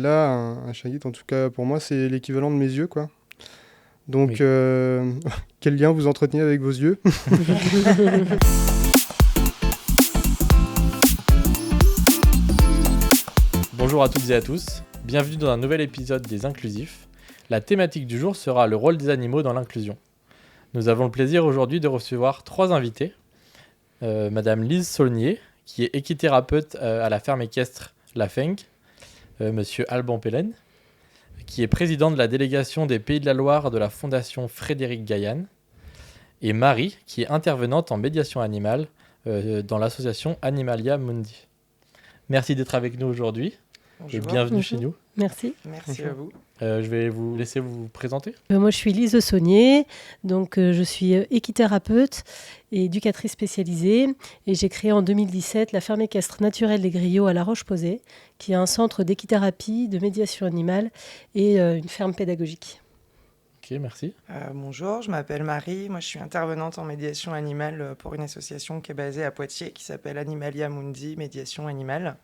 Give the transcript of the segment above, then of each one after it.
là, un chien guide, en tout cas pour moi, c'est l'équivalent de mes yeux, quoi. Donc, Oui. quel lien vous entretenez avec vos yeux? Bonjour à toutes et à tous, bienvenue dans un nouvel épisode des Inclusifs. La thématique du jour sera le rôle des animaux dans l'inclusion. Nous avons le plaisir aujourd'hui de recevoir 3 invités. Madame Lise Saulnier, qui est équithérapeute à la ferme équestre La Fenc. Monsieur Alban Pellen, qui est président de la délégation des Pays de la Loire de la Fondation Frédéric Gaillan. Et Marie, qui est intervenante en médiation animale dans l'association Animalia Mundi. Merci d'être avec nous aujourd'hui. Bonjour. Et bienvenue chez nous. Merci. Merci à vous. Je vais vous laisser vous présenter. Moi, je suis Lise Saulnier, donc je suis équithérapeute et éducatrice spécialisée. Et j'ai créé en 2017 la ferme équestre naturelle des Griots à La Roche-Posay, qui est un centre d'équithérapie, de médiation animale et une ferme pédagogique. Ok, merci. Bonjour, je m'appelle Marie. Moi, je suis intervenante en médiation animale pour une association qui est basée à Poitiers, qui s'appelle Animalia Mundi, médiation animale.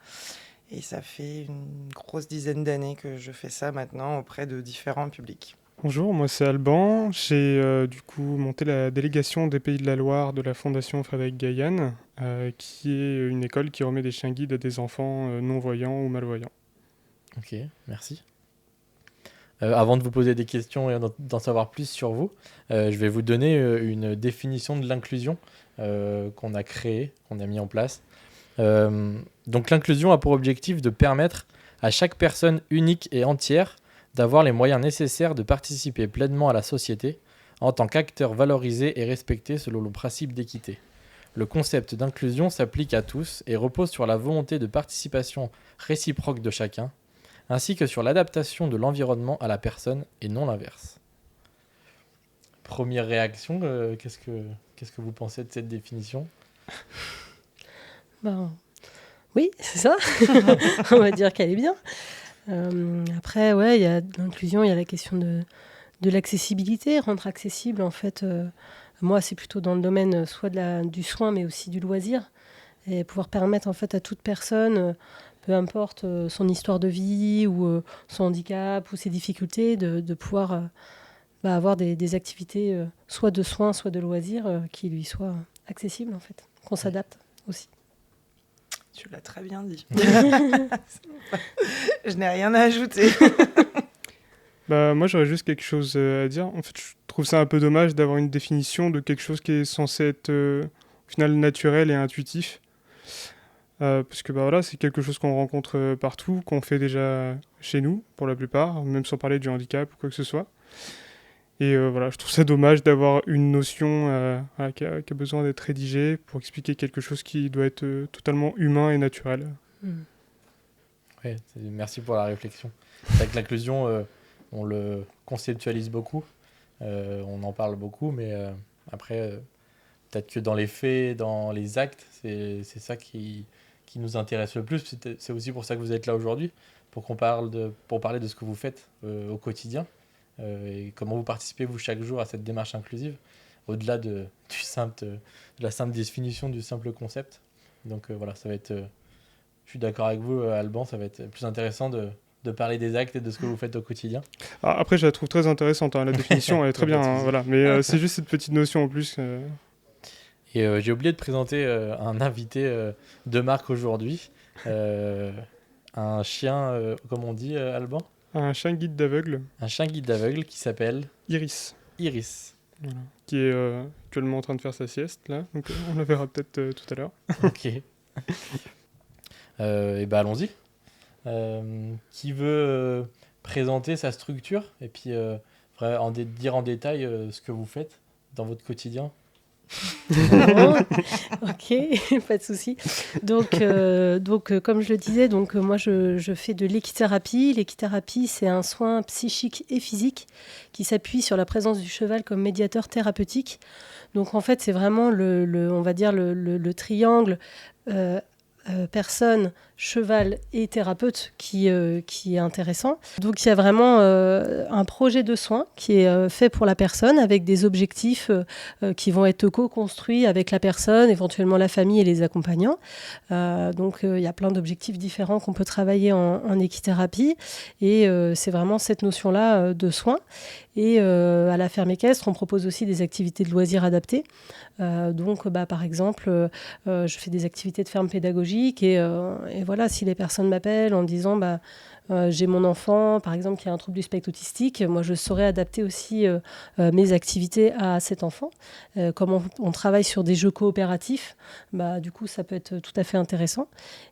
Et ça fait une grosse dizaine d'années que je fais ça maintenant auprès de différents publics. Bonjour, moi c'est Alban. J'ai du coup monté la délégation des Pays de la Loire de la Fondation Frédéric Gaillan, qui est une école qui remet des chiens guides à des enfants non-voyants ou malvoyants. Ok, merci. Avant de vous poser des questions et d'en savoir plus sur vous, je vais vous donner une définition de l'inclusion qu'on a créée, qu'on a mis en place. Donc l'inclusion a pour objectif de permettre à chaque personne unique et entière d'avoir les moyens nécessaires de participer pleinement à la société en tant qu'acteur valorisé et respecté selon le principe d'équité. Le concept d'inclusion s'applique à tous et repose sur la volonté de participation réciproque de chacun, ainsi que sur l'adaptation de l'environnement à la personne et non l'inverse. Première réaction, qu'est-ce que vous pensez de cette définition ? Oui, c'est ça. On va dire qu'elle est bien. Après, ouais, il y a l'inclusion, il y a la question de l'accessibilité, rendre accessible, en fait. Moi, c'est plutôt dans le domaine soit du soin, mais aussi du loisir. Et pouvoir permettre, en fait, à toute personne, peu importe son histoire de vie ou son handicap ou ses difficultés, de pouvoir avoir des activités soit de soins, soit de loisirs qui lui soient accessibles, en fait. Qu'on s'adapte aussi. Tu l'as très bien dit. Je n'ai rien à ajouter. Moi j'aurais juste quelque chose à dire. En fait, je trouve ça un peu dommage d'avoir une définition de quelque chose qui est censé être au final naturel et intuitif. Parce que voilà, c'est quelque chose qu'on rencontre partout, qu'on fait déjà chez nous, pour la plupart, même sans parler du handicap ou quoi que ce soit. Et voilà, je trouve ça dommage d'avoir une notion qui a besoin d'être rédigée pour expliquer quelque chose qui doit être totalement humain et naturel. Ouais, merci pour la réflexion. C'est vrai que l'inclusion, on le conceptualise beaucoup, on en parle beaucoup, mais après, peut-être que dans les faits, dans les actes, c'est ça qui nous intéresse le plus. C'est aussi pour ça que vous êtes là aujourd'hui, pour parler de ce que vous faites au quotidien. Et comment vous participez, vous, chaque jour à cette démarche inclusive, au-delà de la simple définition du simple concept. Donc voilà, ça va être... je suis d'accord avec vous, Alban, ça va être plus intéressant de parler des actes et de ce que vous faites au quotidien. Après, je la trouve très intéressante, la définition, elle est très bien, voilà. Mais c'est juste cette petite notion en plus. Et j'ai oublié de présenter un invité de marque aujourd'hui, un chien, comme on dit, Alban ? Un chien guide d'aveugle. Un chien guide d'aveugle qui s'appelle Iris. Iris. Voilà. Qui est actuellement en train de faire sa sieste, là. Donc on la verra peut-être tout à l'heure. Ok. Et allons-y. Qui veut présenter sa structure et puis dire en détail ce que vous faites dans votre quotidien ? Ok, pas de souci. Donc, comme je le disais, moi je fais de l'équithérapie. L'équithérapie, c'est un soin psychique et physique qui s'appuie sur la présence du cheval comme médiateur thérapeutique. Donc en fait, c'est vraiment on va dire le triangle personne, cheval et thérapeute qui est intéressant. Donc il y a vraiment un projet de soins qui est fait pour la personne avec des objectifs qui vont être co-construits avec la personne, éventuellement la famille et les accompagnants. Donc il y a plein d'objectifs différents qu'on peut travailler en équithérapie et c'est vraiment cette notion-là de soins. Et à la ferme équestre, on propose aussi des activités de loisirs adaptées. Donc, par exemple, je fais des activités de ferme pédagogique et voilà, si les personnes m'appellent en disant j'ai mon enfant, par exemple, qui a un trouble du spectre autistique, moi, je saurais adapter aussi mes activités à cet enfant. Comme on travaille sur des jeux coopératifs, du coup, ça peut être tout à fait intéressant.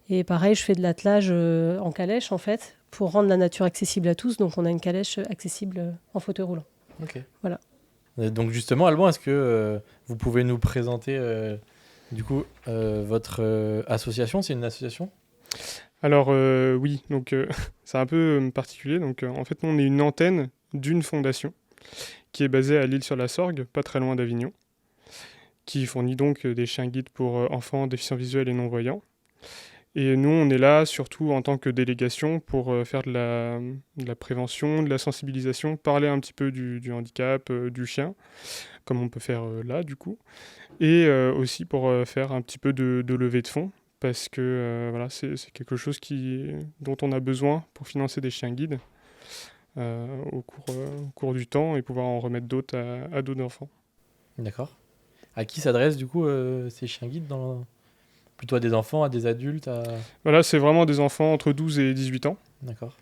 Et pareil, je fais de l'attelage en calèche, en fait, pour rendre la nature accessible à tous. Donc, on a une calèche accessible en fauteuil roulant. Ok. Voilà. Donc justement, Alban, est-ce que vous pouvez nous présenter votre association? C'est une association? Alors oui, donc c'est un peu particulier. Donc en fait, nous, on est une antenne d'une fondation qui est basée à l'Île-sur-la-Sorgue, pas très loin d'Avignon, qui fournit donc des chiens guides pour enfants déficients visuels et non-voyants. Et nous, on est là surtout en tant que délégation pour faire de la prévention, de la sensibilisation, parler un petit peu du handicap, du chien, comme on peut faire là du coup, et aussi pour faire un petit peu de levée de fonds, parce que voilà, c'est quelque chose dont on a besoin pour financer des chiens guides au cours du temps et pouvoir en remettre d'autres à d'autres enfants. D'accord. À qui s'adressent du coup ces chiens guides plutôt à des enfants, à des adultes Voilà, c'est vraiment des enfants entre 12 et 18 ans. D'accord.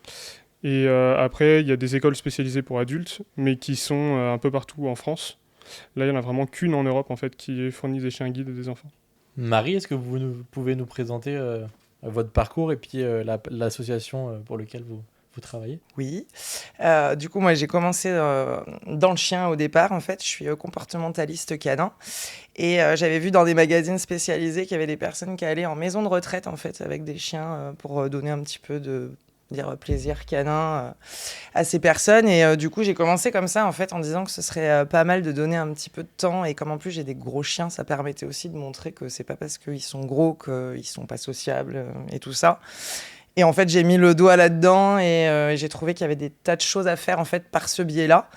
Et après, il y a des écoles spécialisées pour adultes, mais qui sont un peu partout en France. Là, il n'y en a vraiment qu'une en Europe, en fait, qui fournit des chiens guides à des enfants. Marie, est-ce que pouvez nous présenter votre parcours et puis l'association pour laquelle vous travaillez? Oui. Du coup, moi, j'ai commencé dans le chien au départ. En fait, je suis comportementaliste canin. Et j'avais vu dans des magazines spécialisés qu'il y avait des personnes qui allaient en maison de retraite, en fait, avec des chiens pour donner un petit peu de plaisir canin à ces personnes. Et du coup, j'ai commencé comme ça, en fait, en disant que ce serait pas mal de donner un petit peu de temps. Et comme en plus, j'ai des gros chiens, ça permettait aussi de montrer que c'est pas parce qu'ils sont gros qu'ils sont pas sociables et tout ça. Et en fait, j'ai mis le doigt là-dedans et j'ai trouvé qu'il y avait des tas de choses à faire en fait par ce biais-là.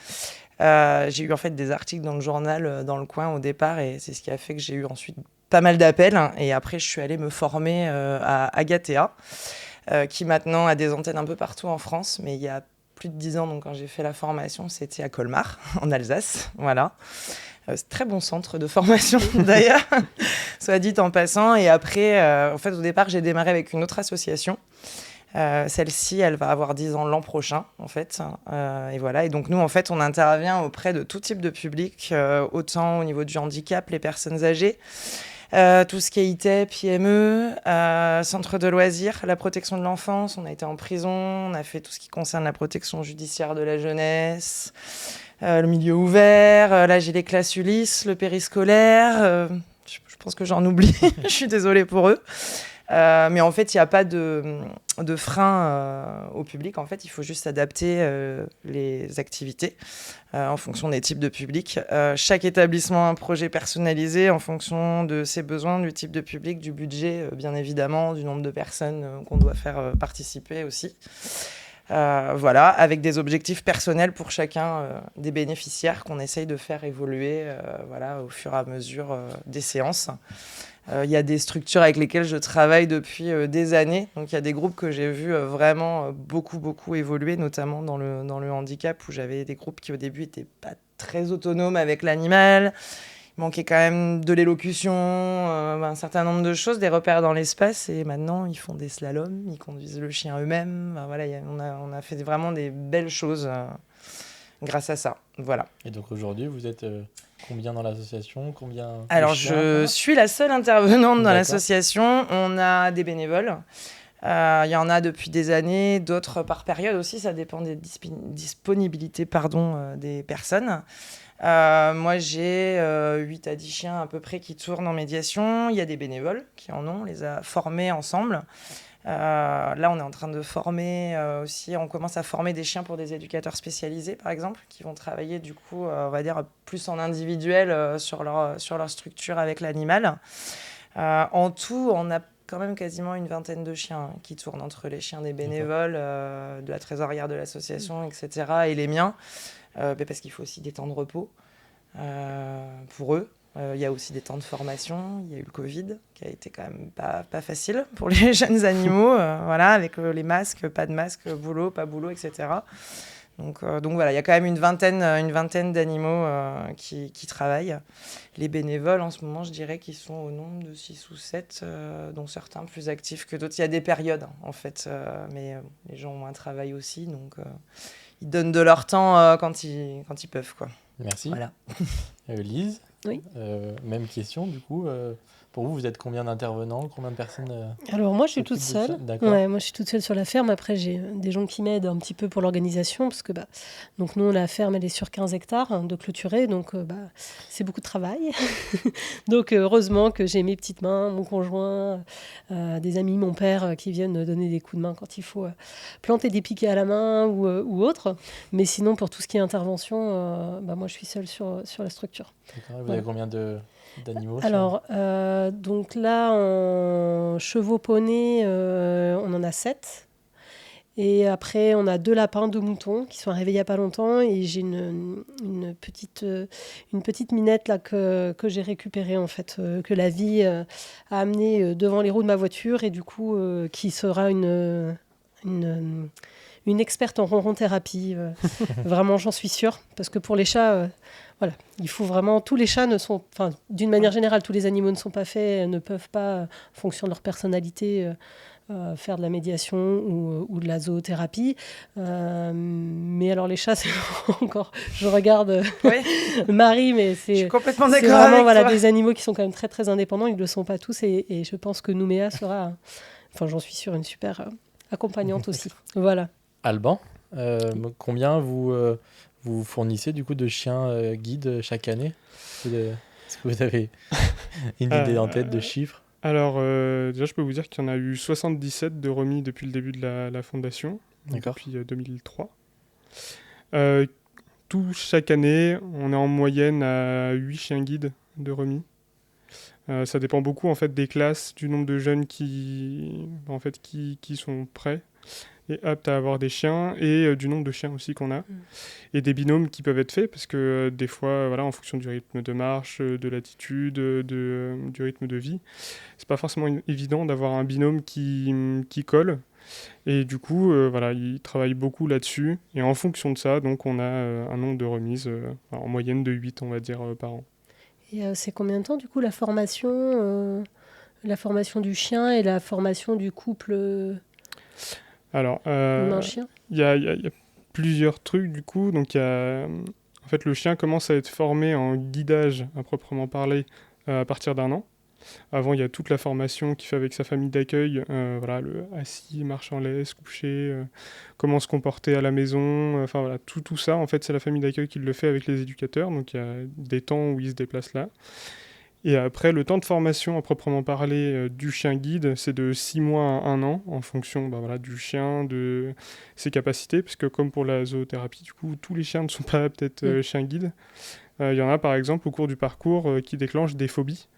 J'ai eu en fait des articles dans le journal dans le coin au départ et c'est ce qui a fait que j'ai eu ensuite pas mal d'appels. Et après, je suis allée me former à Agathea, qui maintenant a des antennes un peu partout en France. Mais il y a plus de 10 ans, donc quand j'ai fait la formation, c'était à Colmar, en Alsace. Voilà. C'est un très bon centre de formation d'ailleurs, soit dit en passant. Et après, en fait, au départ, j'ai démarré avec une autre association. Celle-ci, elle va avoir 10 ans l'an prochain, en fait. Et voilà. Et donc, nous, en fait, on intervient auprès de tout type de public, autant au niveau du handicap, les personnes âgées, tout ce qui est ITEP, IME, centre de loisirs, la protection de l'enfance. On a été en prison, on a fait tout ce qui concerne la protection judiciaire de la jeunesse, le milieu ouvert. Là, j'ai les classes Ulysse, le périscolaire. Je pense que j'en oublie. Je suis désolée pour eux. Mais en fait, il n'y a pas de frein au public. En fait, il faut juste adapter les activités en fonction des types de publics. Chaque établissement a un projet personnalisé en fonction de ses besoins, du type de public, du budget, bien évidemment, du nombre de personnes qu'on doit faire participer aussi. Voilà, avec des objectifs personnels pour chacun des bénéficiaires qu'on essaye de faire évoluer voilà, au fur et à mesure des séances. Il y a des structures avec lesquelles je travaille depuis des années. Donc, il y a des groupes que j'ai vus vraiment beaucoup évoluer, notamment dans le handicap, où j'avais des groupes qui, au début, n'étaient pas très autonomes avec l'animal. Il manquait quand même de l'élocution, un certain nombre de choses, des repères dans l'espace. Et maintenant, ils font des slaloms, ils conduisent le chien eux-mêmes. Voilà, on a fait vraiment des belles choses grâce à ça. Voilà. Et donc, aujourd'hui, vous êtes... Combien dans l'association? Alors, je suis la seule intervenante dans D'accord. l'association. On a des bénévoles. Il y en a depuis des années, d'autres par période aussi. Ça dépend des disponibilités des personnes. Moi, j'ai 8 à 10 chiens à peu près qui tournent en médiation. Il y a des bénévoles qui en ont. On les a formés ensemble. Là, on est en train de former aussi, on commence à former des chiens pour des éducateurs spécialisés, par exemple, qui vont travailler, du coup, on va dire, plus en individuel sur leur structure avec l'animal. En tout, on a quand même quasiment une vingtaine de chiens qui tournent entre les chiens des bénévoles, de la trésorière de l'association, etc., et les miens, parce qu'il faut aussi des temps de repos pour eux. Il y a aussi des temps de formation. Il y a eu le Covid, qui a été quand même pas facile pour les jeunes animaux, voilà, avec les masques, pas de masque, boulot, pas boulot, etc. Donc voilà, il y a quand même une vingtaine d'animaux qui travaillent. Les bénévoles, en ce moment, je dirais qu'ils sont au nombre de 6 ou 7, dont certains plus actifs que d'autres. Il y a des périodes, en fait, mais les gens ont un travail aussi, donc ils donnent de leur temps quand ils peuvent, quoi. Merci. Voilà. Lise, Oui. Même question, du coup. Pour vous, vous êtes combien d'intervenants, combien de personnes Alors moi je suis toute s'occupent de ça seule. D'accord. Ouais, moi je suis toute seule sur la ferme. Après j'ai des gens qui m'aident un petit peu pour l'organisation parce que donc nous la ferme elle est sur 15 hectares de clôturée donc c'est beaucoup de travail. Donc heureusement que j'ai mes petites mains, mon conjoint, des amis, mon père qui viennent donner des coups de main quand il faut planter des piquets à la main ou autre. Mais sinon pour tout ce qui est intervention, moi je suis seule sur la structure. D'accord. Vous avez combien d'animaux Alors, donc là, en chevaux poneys, on en a 7. Et après, on a 2 lapins, 2 moutons qui sont arrivés il n'y a pas longtemps. Et j'ai une petite minette là, que j'ai récupérée, en fait, que la vie a amenée devant les roues de ma voiture. Et du coup, qui sera une experte en ronron-thérapie. Vraiment, j'en suis sûre. Parce que pour les chats... Voilà, il faut vraiment. Tous les chats ne sont. Enfin, d'une manière générale, tous les animaux ne sont pas faits, ne peuvent pas, en fonction de leur personnalité, faire de la médiation ou de la zoothérapie. Mais alors, les chats, c'est encore. Je regarde Marie, mais Je suis c'est complètement d'accord vraiment avec toi. des animaux qui sont quand même très, très indépendants. Ils ne le sont pas tous. Et je pense que Nouméa sera, enfin, j'en suis sûre, une super accompagnante aussi. Voilà. Alban, combien vous fournissez du coup de chiens guides chaque année? Est-ce que vous avez une idée en tête de chiffres? Alors, déjà, je peux vous dire qu'il y en a eu 77 de remis depuis le début de la fondation, D'accord. depuis 2003. Chaque année, on est en moyenne à 8 chiens guides de remis. Ça dépend beaucoup en fait des classes, du nombre de jeunes qui sont prêts et aptes à avoir des chiens et du nombre de chiens aussi qu'on a et des binômes qui peuvent être faits parce que des fois voilà en fonction du rythme de marche, de l'attitude, du rythme de vie, c'est pas forcément évident d'avoir un binôme qui colle et du coup voilà ils travaillent beaucoup là-dessus et en fonction de ça donc on a un nombre de remises en moyenne de 8 on va dire par an. Et c'est combien de temps, du coup, la formation du chien et la formation du couple Alors, humain-chien? il y a plusieurs trucs du coup. Donc, en fait, le chien commence à être formé en guidage à proprement parler à partir d'1 an. Avant, il y a toute la formation qu'il fait avec sa famille d'accueil, voilà, le assis, marche en laisse, couché, comment se comporter à la maison, enfin voilà, tout ça, en fait, c'est la famille d'accueil qui le fait avec les éducateurs, donc il y a des temps où il se déplace là. Et après, le temps de formation à proprement parler du chien guide, c'est de 6 mois à 1 an, en fonction voilà, du chien, de ses capacités, parce que comme pour la zoothérapie, du coup, tous les chiens ne sont pas peut-être chiens guides. Il y en a, par exemple, au cours du parcours, qui déclenchent des phobies,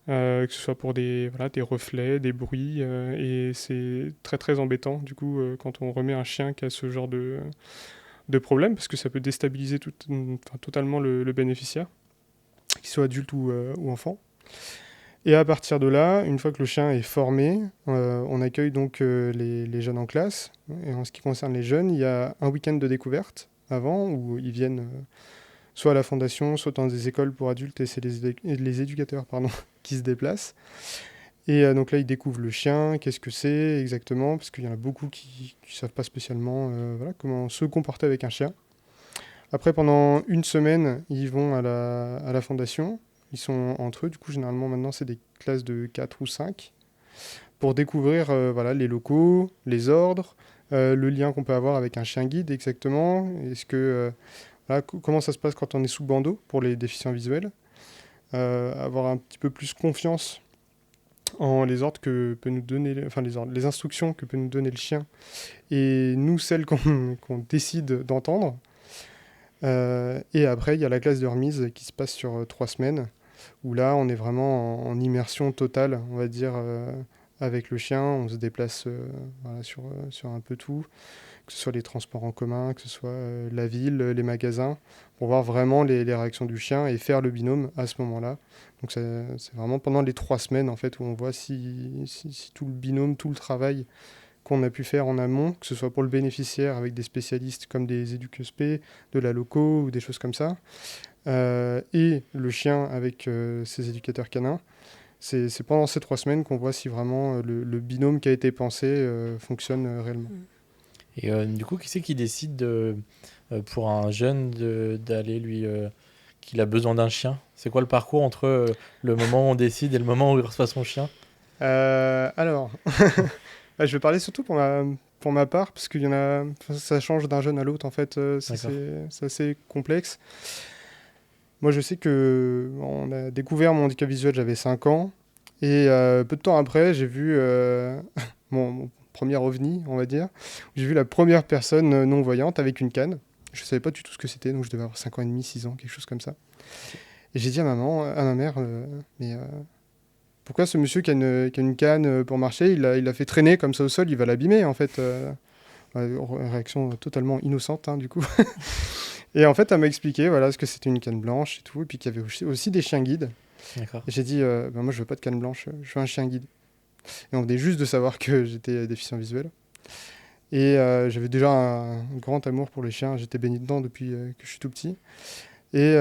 que ce soit pour des reflets, des bruits, et c'est très très embêtant, du coup, quand on remet un chien qui a ce genre de problème, parce que ça peut déstabiliser totalement le bénéficiaire, qu'il soit adulte ou enfant. Et à partir de là, une fois que le chien est formé, on accueille donc les jeunes en classe. Et en ce qui concerne les jeunes, il y a un week-end de découverte avant, où ils viennent soit à la fondation, soit dans des écoles pour adultes, et c'est les éducateurs qui se déplacent. Et donc là, ils découvrent le chien, qu'est-ce que c'est exactement, parce qu'il y en a beaucoup qui ne savent pas spécialement comment se comporter avec un chien. Après, pendant une semaine, ils vont à la fondation. Ils sont entre eux. Du coup, généralement, maintenant, c'est des classes de 4 ou 5 pour découvrir les locaux, les ordres, le lien qu'on peut avoir avec un chien guide exactement. Comment ça se passe quand on est sous bandeau pour les déficients visuels. Avoir un petit peu plus confiance en les ordres que peut nous donner, les instructions que peut nous donner le chien et nous, celles qu'on décide d'entendre. Et après, il y a la classe de remise qui se passe sur 3 semaines, où là, on est vraiment en immersion totale, on va dire, avec le chien, on se déplace voilà, sur un peu tout, que ce soit les transports en commun, que ce soit la ville, les magasins, pour voir vraiment les réactions du chien et faire le binôme à ce moment-là. Donc c'est vraiment pendant les 3 semaines en fait, où on voit si tout le binôme, tout le travail qu'on a pu faire en amont, que ce soit pour le bénéficiaire avec des spécialistes comme des éduquesp, de la loco ou des choses comme ça, et le chien avec ses éducateurs canins. C'est pendant ces 3 semaines qu'on voit si vraiment le binôme qui a été pensé fonctionne réellement. Et du coup, qui c'est qui décide pour un jeune d'aller qu'il a besoin d'un chien? C'est quoi le parcours entre le moment où on décide et le moment où il reçoit son chien? Alors, je vais parler surtout pour ma part, parce qu'il y en a, ça change d'un jeune à l'autre, en fait, c'est assez complexe. Moi, je sais qu'on a découvert mon handicap visuel, j'avais 5 ans, et peu de temps après, j'ai vu mon premier ovni, on va dire. J'ai vu la première personne non-voyante avec une canne. Je ne savais pas du tout ce que c'était, donc je devais avoir 5 ans et demi, 6 ans, quelque chose comme ça. Et j'ai dit à ma mère, mais pourquoi ce monsieur qui a une canne pour marcher, il l'a fait traîner comme ça au sol, il va l'abîmer, en fait. Réaction totalement innocente, hein, du coup. Et en fait, elle m'a expliqué voilà, ce que c'était une canne blanche et tout, et puis qu'il y avait aussi des chiens guides. D'accord. Et j'ai dit, moi je veux pas de canne blanche, je veux un chien guide. Et on venait juste de savoir que j'étais déficient visuel. Et j'avais déjà un grand amour pour les chiens, j'étais baigné dedans depuis que je suis tout petit. Et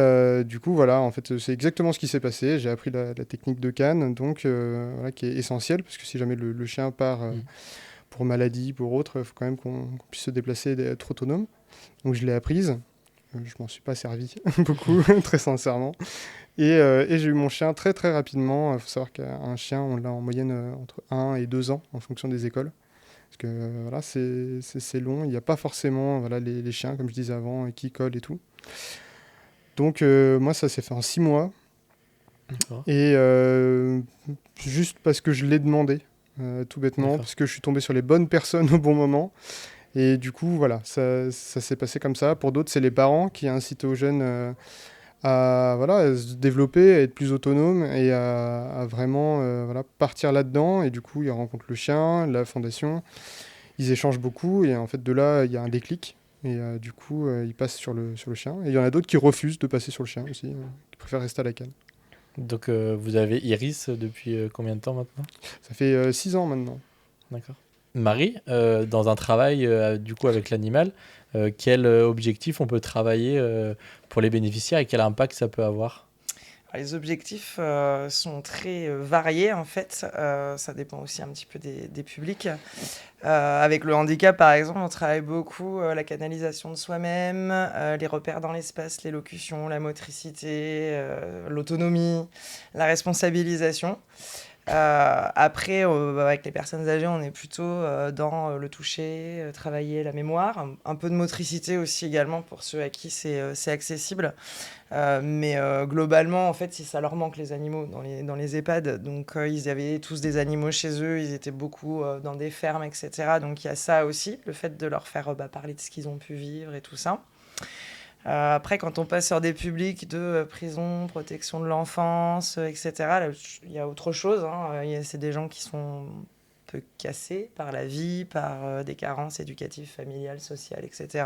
du coup, voilà, en fait, c'est exactement ce qui s'est passé. J'ai appris la technique de canne, donc voilà, qui est essentielle, parce que si jamais le chien part pour maladie, pour autre, il faut quand même qu'on puisse se déplacer et être autonome. Donc je l'ai apprise. Je m'en suis pas servi beaucoup, très sincèrement. Et j'ai eu mon chien très très rapidement. Il faut savoir qu'un chien, on l'a en moyenne entre 1 et 2 ans en fonction des écoles. Parce que voilà, c'est long. Il n'y a pas forcément voilà, les chiens, comme je disais avant, qui collent et tout. Donc moi, ça s'est fait en 6 mois. D'accord. Et juste parce que je l'ai demandé, tout bêtement, D'accord. parce que je suis tombé sur les bonnes personnes au bon moment. Et du coup, voilà, ça s'est passé comme ça. Pour d'autres, c'est les parents qui incitent aux jeunes voilà, à se développer, à être plus autonomes et à vraiment voilà, partir là-dedans. Et du coup, ils rencontrent le chien, la fondation. Ils échangent beaucoup. Et en fait, de là, il y a un déclic. Et du coup, ils passent sur le chien. Et il y en a d'autres qui refusent de passer sur le chien aussi, qui préfèrent rester à la canne. Donc vous avez Iris depuis combien de temps maintenant? Ça fait 6 ans maintenant. D'accord. Marie, dans un travail du coup avec l'animal, quel objectif on peut travailler pour les bénéficiaires et quel impact ça peut avoir? Les objectifs sont très variés en fait, ça dépend aussi un petit peu des publics. Avec le handicap par exemple, on travaille beaucoup la canalisation de soi-même, les repères dans l'espace, l'élocution, la motricité, l'autonomie, la responsabilisation. Après, avec les personnes âgées, on est plutôt dans le toucher, travailler la mémoire, un peu de motricité aussi également pour ceux à qui c'est accessible. Mais globalement, en fait, si ça leur manque les animaux dans les EHPAD, donc ils avaient tous des animaux chez eux, ils étaient beaucoup dans des fermes, etc. Donc il y a ça aussi, le fait de leur faire parler de ce qu'ils ont pu vivre et tout ça. Après, quand on passe sur des publics de prison, protection de l'enfance, etc., là, il y a autre chose. C'est des gens qui sont un peu cassés par la vie, par des carences éducatives, familiales, sociales, etc.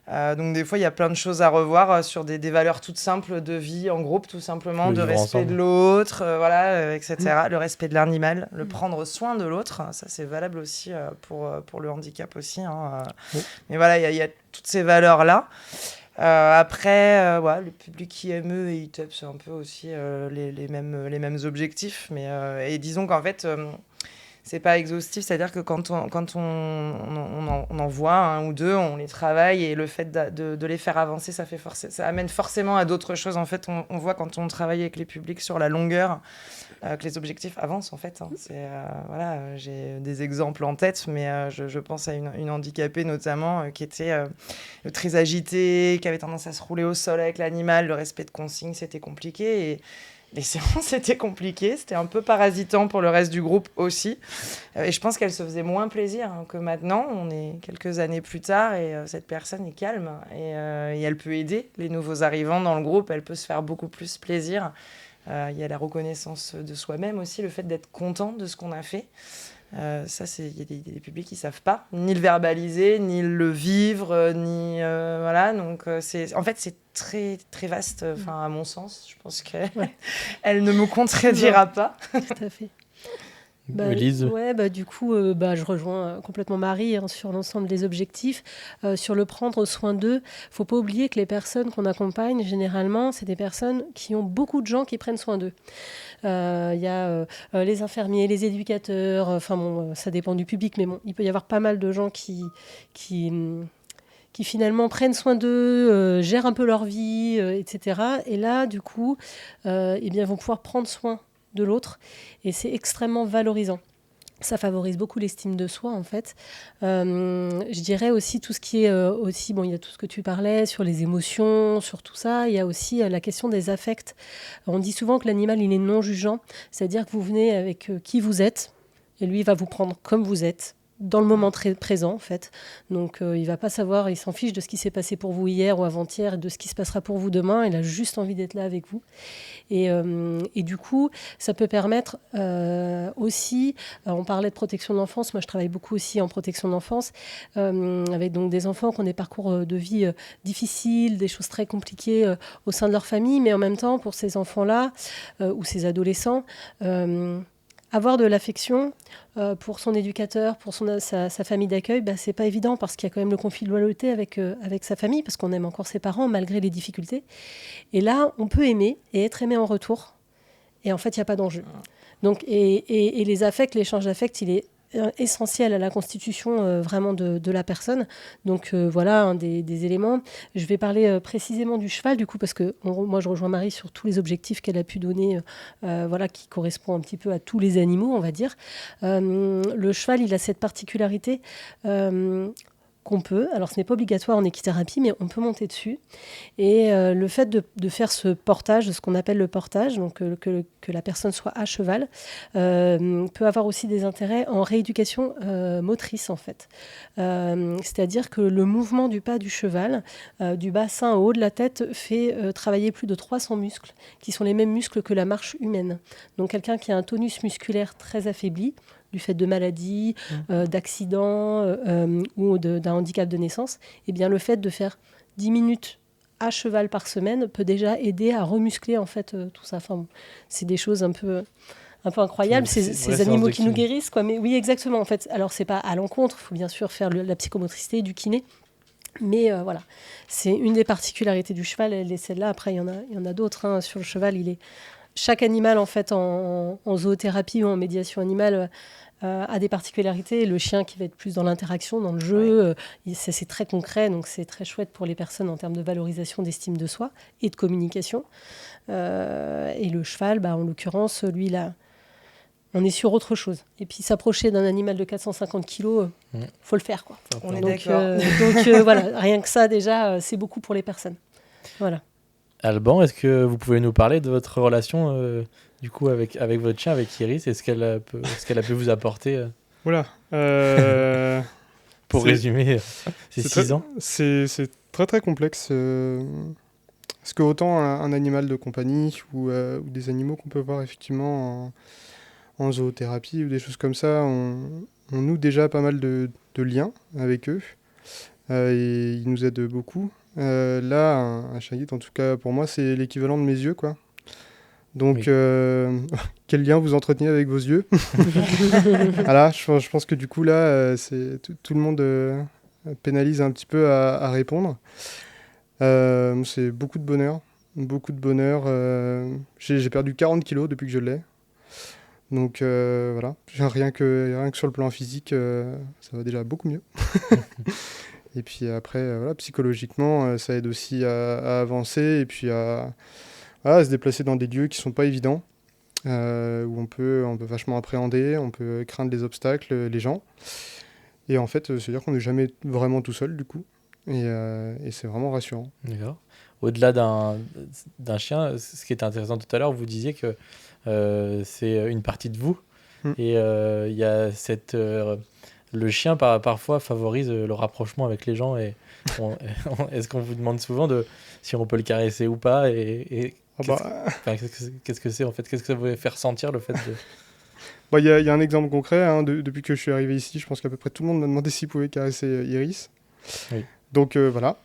Donc des fois, il y a plein de choses à revoir sur des valeurs toutes simples de vie en groupe, tout simplement, de respect de l'autre, voilà, etc. Le respect de l'animal, le prendre soin de l'autre, ça c'est valable aussi pour le handicap aussi. Mais voilà, il y a toutes ces valeurs-là. Après, ouais, le public IME et ITEP, c'est un peu aussi les mêmes objectifs. Mais, et disons qu'en fait, c'est pas exhaustif, c'est-à-dire que quand on en voit un ou deux, on les travaille et le fait de les faire avancer, ça amène forcément à d'autres choses. En fait, on voit quand on travaille avec les publics sur la longueur que les objectifs avancent en fait. Voilà, j'ai des exemples en tête, mais je pense à une handicapée notamment qui était très agitée, qui avait tendance à se rouler au sol avec l'animal. Le respect de consignes, c'était compliqué et les séances, c'était compliqué, c'était un peu parasitant pour le reste du groupe aussi. Et je pense qu'elle se faisait moins plaisir que maintenant. On est quelques années plus tard et cette personne est calme et elle peut aider les nouveaux arrivants dans le groupe. Elle peut se faire beaucoup plus plaisir Il y a la reconnaissance de soi-même aussi, le fait d'être content de ce qu'on a fait. Ça, il y a des publics qui ne savent pas, ni le verbaliser, ni le vivre, ni... voilà, donc en fait, c'est très, très vaste, à mon sens. Je pense qu'elle elle ne me contredira pas. Tout à fait. Élise. Du coup, je rejoins complètement Marie sur l'ensemble des objectifs. Sur le prendre soin d'eux, il ne faut pas oublier que les personnes qu'on accompagne, généralement, c'est des personnes qui ont beaucoup de gens qui prennent soin d'eux. Il y a les infirmiers, les éducateurs, ça dépend du public, mais il peut y avoir pas mal de gens qui finalement prennent soin d'eux, gèrent un peu leur vie, etc. Et là, du coup, ils vont pouvoir prendre soin de l'autre, et c'est extrêmement valorisant. Ça favorise beaucoup l'estime de soi, en fait. Je dirais aussi tout ce qui est il y a tout ce que tu parlais sur les émotions, sur tout ça. Il y a aussi la question des affects. On dit souvent que l'animal, il est non jugeant, c'est-à-dire que vous venez avec qui vous êtes, et lui, il va vous prendre comme vous êtes, dans le moment très présent, en fait. Donc, il va pas savoir, il s'en fiche de ce qui s'est passé pour vous hier ou avant-hier, et de ce qui se passera pour vous demain. Il a juste envie d'être là avec vous. Et du coup, ça peut permettre aussi, on parlait de protection de l'enfance, moi je travaille beaucoup aussi en protection de l'enfance, avec donc des enfants qui ont des parcours de vie difficiles, des choses très compliquées au sein de leur famille, mais en même temps, pour ces enfants-là, ou ces adolescents, avoir de l'affection pour son éducateur, pour sa famille d'accueil, c'est pas évident parce qu'il y a quand même le conflit de loyauté avec sa famille, parce qu'on aime encore ses parents malgré les difficultés. Et là, on peut aimer et être aimé en retour. Et en fait, il n'y a pas d'enjeu. Donc, et les affects, l'échange d'affects, il est essentiel à la constitution vraiment de la personne. Donc voilà un des éléments. Je vais parler précisément du cheval, du coup, parce que moi je rejoins Marie sur tous les objectifs qu'elle a pu donner, qui correspond un petit peu à tous les animaux, on va dire. Le cheval, il a cette particularité qu'on peut, alors ce n'est pas obligatoire en équithérapie, mais on peut monter dessus. Et le fait de faire ce portage, ce qu'on appelle le portage, donc que la personne soit à cheval, peut avoir aussi des intérêts en rééducation motrice, en fait. C'est-à-dire que le mouvement du pas du cheval, du bassin au haut de la tête, fait travailler plus de 300 muscles, qui sont les mêmes muscles que la marche humaine. Donc quelqu'un qui a un tonus musculaire très affaibli, du fait de maladies, d'accidents ou d'un handicap de naissance, eh bien, le fait de faire 10 minutes à cheval par semaine peut déjà aider à remuscler en fait, tout ça. C'est des choses un peu incroyables, ces animaux qui nous guérissent, quoi. Mais oui, exactement. En fait, alors, c'est pas à l'encontre, il faut bien sûr faire la psychomotricité, du kiné. Mais voilà, c'est une des particularités du cheval, elle est celle-là. Après, il y en a d'autres. Sur le cheval, chaque animal, en fait, en zoothérapie ou en médiation animale, a des particularités. Le chien qui va être plus dans l'interaction, dans le jeu, c'est très concret, donc c'est très chouette pour les personnes en termes de valorisation, d'estime de soi et de communication. Et le cheval, en l'occurrence, lui, là, on est sur autre chose. Et puis s'approcher d'un animal de 450 kilos, faut le faire, quoi. On est d'accord. Donc voilà, rien que ça, déjà, c'est beaucoup pour les personnes. Voilà. Alban, est-ce que vous pouvez nous parler de votre relation du coup avec votre chien, avec Iris, est-ce qu'elle a pu vous apporter Voilà. Pour résumer ces 6 ans. C'est très très complexe. Parce que autant un animal de compagnie ou des animaux qu'on peut voir effectivement en zoothérapie ou des choses comme ça, on noue déjà pas mal de liens avec eux. Et ils nous aident beaucoup. Là, un chien guide, en tout cas pour moi, c'est l'équivalent de mes yeux, quoi. Donc, oui. Quel lien vous entretenez avec vos yeux? Voilà, je pense que du coup, là, tout le monde pénalise un petit peu à répondre. C'est beaucoup de bonheur. Beaucoup de bonheur. J'ai perdu 40 kilos depuis que je l'ai. Donc, voilà. Rien que sur le plan physique, ça va déjà beaucoup mieux. Et puis après, voilà, psychologiquement, ça aide aussi à avancer et puis à se déplacer dans des lieux qui ne sont pas évidents, où on peut vachement appréhender, on peut craindre les obstacles, les gens. Et en fait, c'est-à-dire qu'on n'est jamais vraiment tout seul, du coup. Et c'est vraiment rassurant. D'accord. Au-delà d'un chien, ce qui était intéressant tout à l'heure, vous disiez que c'est une partie de vous. Et il y a cette... le chien, parfois, favorise le rapprochement avec les gens. Et est-ce qu'on vous demande souvent si on peut le caresser ou pas et Enfin, qu'est-ce que c'est en fait? Qu'est-ce que ça vous fait ressentir le fait de... Il y a un exemple concret. Depuis que je suis arrivé ici, je pense qu'à peu près tout le monde m'a demandé s'il pouvait caresser Iris. Oui. Donc voilà.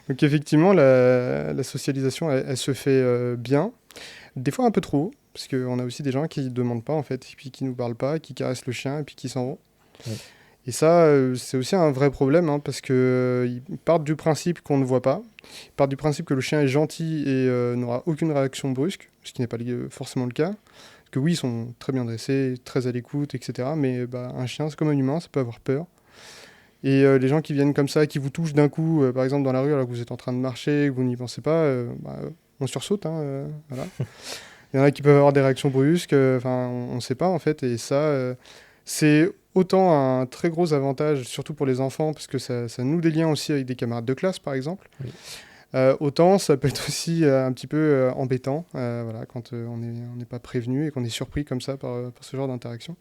Donc effectivement, la socialisation, elle se fait bien. Des fois un peu trop, parce qu'on a aussi des gens qui ne demandent pas en fait, et puis qui ne nous parlent pas, qui caressent le chien et puis qui s'en vont. Oui. Et ça, c'est aussi un vrai problème, parce qu'ils partent du principe qu'on ne voit pas. Ils partent du principe que le chien est gentil et n'aura aucune réaction brusque, ce qui n'est pas forcément le cas. Parce que oui, ils sont très bien dressés, très à l'écoute, etc. Mais un chien, c'est comme un humain, ça peut avoir peur. Et les gens qui viennent comme ça, qui vous touchent d'un coup, par exemple dans la rue, alors que vous êtes en train de marcher, que vous n'y pensez pas, on sursaute. Voilà. Il y en a qui peuvent avoir des réactions brusques, on ne sait pas en fait. Et ça, c'est autant un très gros avantage, surtout pour les enfants, parce que ça noue des liens aussi avec des camarades de classe, par exemple. Oui. Autant ça peut être aussi un petit peu embêtant, quand on n'est pas prévenu et qu'on est surpris comme ça par ce genre d'interaction.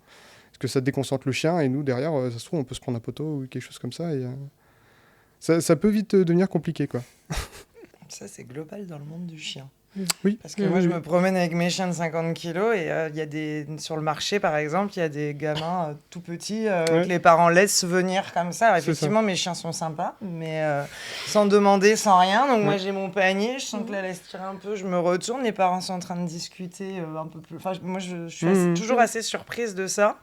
Parce que ça déconcentre le chien et nous, derrière, ça se trouve, on peut se prendre un poteau ou quelque chose comme ça. Et ça peut vite devenir compliqué, quoi. Ça, c'est global dans le monde du chien. Oui. Parce que moi, je me promène avec mes chiens de 50 kilos et sur le marché, par exemple, il y a des gamins tout petits que les parents laissent venir comme ça. Alors, effectivement, mes chiens sont sympas, mais sans demander, sans rien. Donc, moi, j'ai mon panier, je sens que la laisse tire un peu, je me retourne, les parents sont en train de discuter un peu plus. Enfin, moi, je suis toujours assez surprise de ça.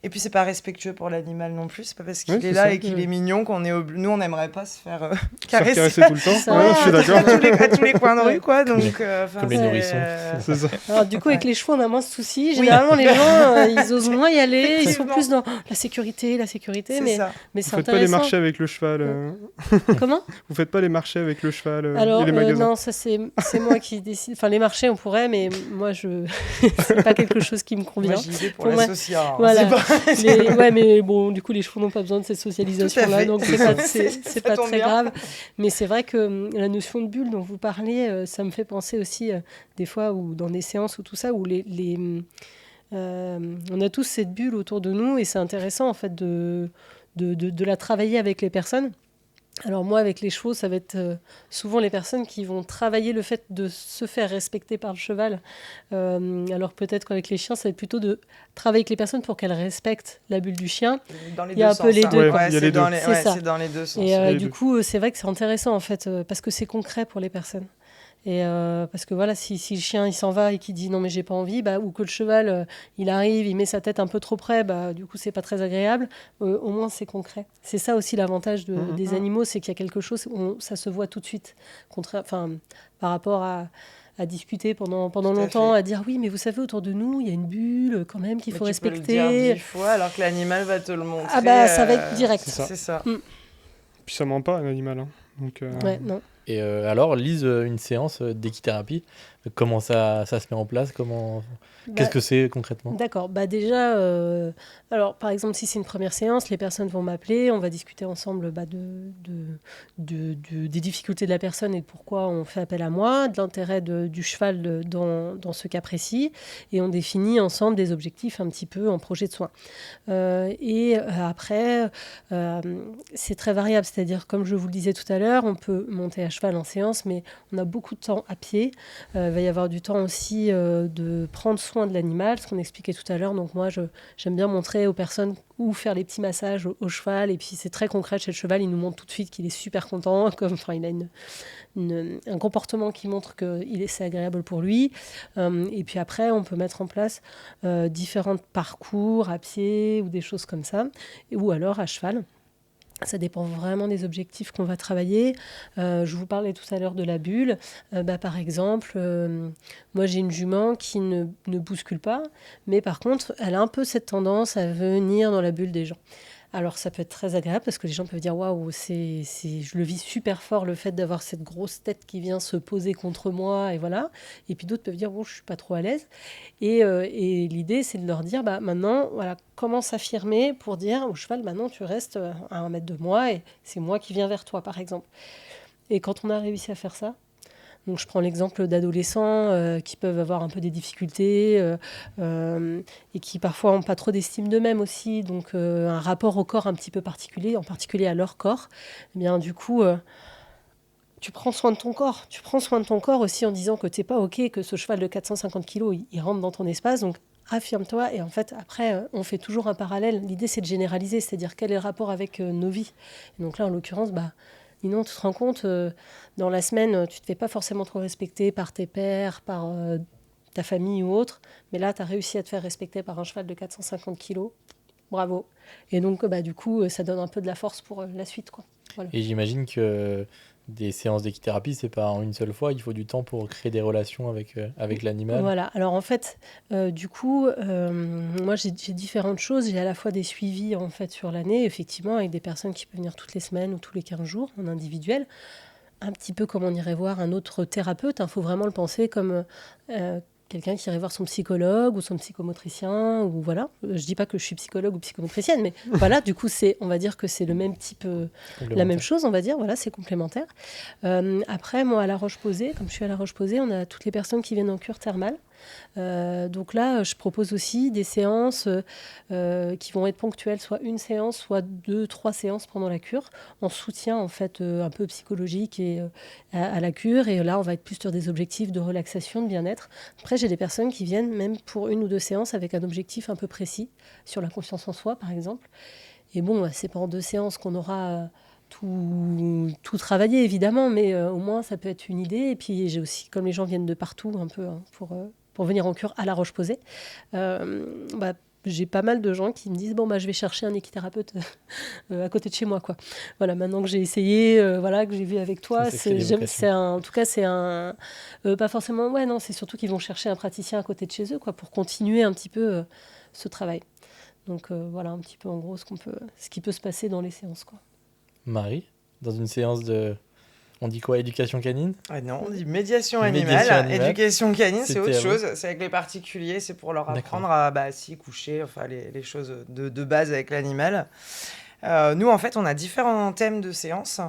Et puis, c'est pas respectueux pour l'animal non plus. C'est pas parce qu'il est là et qu'il est mignon qu'on est nous, on n'aimerait pas se faire caresser tout le temps. Je suis d'accord. à tous les coins de rue, quoi. Donc, comme les nourrissons. C'est ça. Alors, du coup, avec les chevaux, on a moins de soucis. Généralement, les gens, ils osent moins y aller. Ils sont plus dans la sécurité. C'est mais ça. mais Vous c'est faites pas les intéressant. marchés avec le cheval. Comment? Vous faites pas les marchés avec le cheval Alors, et les magasins. non, ça, c'est moi qui décide. Enfin, les marchés, on pourrait, mais moi, c'est pas quelque chose qui me convient. Moi, j'y vais pour Pour moi, l'associer. Voilà. Mais bon, du coup, les chevaux n'ont pas besoin de cette socialisation-là, donc c'est pas très grave. Mais c'est vrai que la notion de bulle dont vous parlez, ça me fait penser aussi des fois ou dans des séances ou tout ça, où on a tous cette bulle autour de nous et c'est intéressant en fait de la travailler avec les personnes. Alors moi, avec les chevaux, ça va être souvent les personnes qui vont travailler le fait de se faire respecter par le cheval. Alors peut-être qu'avec les chiens, ça va être plutôt de travailler avec les personnes pour qu'elles respectent la bulle du chien. Il y a un peu les deux. C'est dans les deux sens. Et du coup, c'est vrai que c'est intéressant en fait, parce que c'est concret pour les personnes. Et parce que voilà, si le chien il s'en va et qu'il dit non mais j'ai pas envie, ou que le cheval il arrive, il met sa tête un peu trop près, du coup c'est pas très agréable. Au moins c'est concret. C'est ça aussi l'avantage des animaux, c'est qu'il y a quelque chose, ça se voit tout de suite. Par rapport à discuter pendant longtemps, à dire oui mais vous savez autour de nous il y a une bulle quand même qu'il faut respecter. Tu peux le dire 10 fois alors que l'animal va te le montrer. Ça va être direct. C'est ça. Puis ça ment pas un animal. Donc, Ouais, non. Et alors, Lise, une séance d'équithérapie, comment ça se met en place? Qu'est-ce que c'est concrètement? D'accord. Déjà, alors par exemple, si c'est une première séance, les personnes vont m'appeler, on va discuter ensemble des difficultés de la personne et de pourquoi on fait appel à moi, de l'intérêt du cheval dans ce cas précis, et on définit ensemble des objectifs un petit peu en projet de soins. Et après, c'est très variable, c'est-à-dire comme je vous le disais tout à l'heure, on peut monter à cheval en séance, mais on a beaucoup de temps à pied. Il va y avoir du temps aussi de prendre soin de l'animal, ce qu'on expliquait tout à l'heure. Donc moi, j'aime bien montrer aux personnes où faire les petits massages au cheval. Et puis c'est très concret chez le cheval. Il nous montre tout de suite qu'il est super content. Il a un comportement qui montre que c'est agréable pour lui. Et puis après, on peut mettre en place différents parcours à pied ou des choses comme ça. Ou alors à cheval. Ça dépend vraiment des objectifs qu'on va travailler. Je vous parlais tout à l'heure de la bulle. Par exemple, moi j'ai une jument qui ne bouscule pas, mais par contre, elle a un peu cette tendance à venir dans la bulle des gens. Alors ça peut être très agréable parce que les gens peuvent dire waouh, je le vis super fort le fait d'avoir cette grosse tête qui vient se poser contre moi et voilà. Et puis d'autres peuvent dire bon, je suis pas trop à l'aise. Et l'idée c'est de leur dire maintenant voilà, comment s'affirmer pour dire au cheval maintenant tu restes à 1 mètre de moi et c'est moi qui viens vers toi par exemple. Et quand on a réussi à faire ça, donc je prends l'exemple d'adolescents qui peuvent avoir un peu des difficultés et qui parfois n'ont pas trop d'estime d'eux-mêmes aussi, donc un rapport au corps un petit peu particulier, en particulier à leur corps. Eh bien du coup, tu prends soin de ton corps. Tu prends soin de ton corps aussi en disant que tu n'es pas OK que ce cheval de 450 kilos, il rentre dans ton espace. Donc, affirme-toi. Et en fait, après, on fait toujours un parallèle. L'idée, c'est de généraliser, c'est-à-dire quel est le rapport avec nos vies. Et donc là, en l'occurrence, Ninon, tu te rends compte, dans la semaine, tu ne te fais pas forcément trop respecter par tes pairs, par ta famille ou autre. Mais là, tu as réussi à te faire respecter par un cheval de 450 kilos. Bravo. Et donc, du coup, ça donne un peu de la force pour la suite, quoi. Voilà. Et j'imagine que des séances d'équithérapie, c'est pas en une seule fois. Il faut du temps pour créer des relations avec l'animal. Voilà. Alors en fait, du coup, moi j'ai différentes choses. J'ai à la fois des suivis en fait sur l'année, effectivement, avec des personnes qui peuvent venir toutes les semaines ou tous les 15 jours en individuel. Un petit peu comme on irait voir un autre thérapeute. Il faut vraiment le penser comme quelqu'un qui irait voir son psychologue ou son psychomotricien. Ou voilà. Je dis pas que je suis psychologue ou psychomotricienne, mais voilà, du coup, on va dire que c'est le même type, la même chose, on va dire. Voilà, c'est complémentaire. Après, moi, à La Roche-Posay, comme je suis à La Roche-Posay, on a toutes les personnes qui viennent en cure thermale. Donc là, je propose aussi des séances qui vont être ponctuelles, soit une séance, soit 2-3 séances pendant la cure, en soutien en fait un peu psychologique et, à la cure. Et là, on va être plus sur des objectifs de relaxation, de bien-être. Après, j'ai des personnes qui viennent même pour 1 ou 2 séances avec un objectif un peu précis, sur la confiance en soi, par exemple. Et bon, c'est pas en 2 séances qu'on aura tout travaillé, évidemment, mais au moins, ça peut être une idée. Et puis, j'ai aussi, comme les gens viennent de partout, un peu, pour venir en cure à La Roche-Posay, j'ai pas mal de gens qui me disent je vais chercher un équithérapeute à côté de chez moi, quoi. Voilà, maintenant que j'ai essayé, que j'ai vu avec toi, en tout cas c'est un pas forcément non, c'est surtout qu'ils vont chercher un praticien à côté de chez eux, quoi, pour continuer un petit peu ce travail. Donc voilà un petit peu en gros ce qui peut se passer dans les séances, quoi. Marie, dans une séance de... On dit quoi, éducation canine ? Non, on dit médiation animale. Éducation canine, c'est autre chose. C'est avec les particuliers, c'est pour leur apprendre à s'y coucher, enfin les choses de base avec l'animal. Nous, en fait, on a différents thèmes de séances.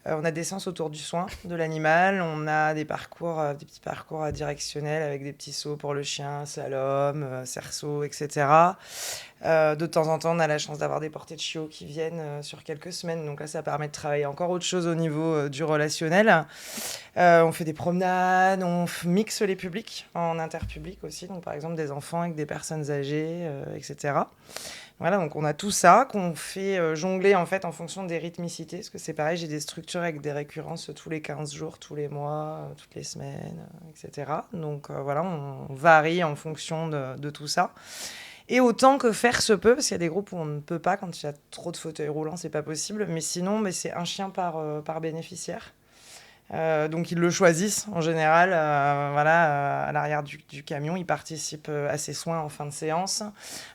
On a des séances autour du soin de l'animal. On a des petits parcours directionnels avec des petits sauts pour le chien, slalom, cerceau, etc. De temps en temps, on a la chance d'avoir des portées de chiots qui viennent sur quelques semaines. Donc là, ça permet de travailler encore autre chose au niveau du relationnel. On fait des promenades, on mixe les publics en interpublic aussi. Donc par exemple, des enfants avec des personnes âgées, etc. Voilà, donc on a tout ça qu'on fait jongler en fait en fonction des rythmicités. Parce que c'est pareil, j'ai des structures avec des récurrences tous les 15 jours, tous les mois, toutes les semaines, etc. Donc voilà, on varie en fonction de tout ça. Et autant que faire se peut, parce qu'il y a des groupes où on ne peut pas, quand il y a trop de fauteuils roulants, c'est pas possible. Mais sinon, c'est un chien par bénéficiaire. Donc ils le choisissent en général à l'arrière du camion. Ils participent à ces soins en fin de séance,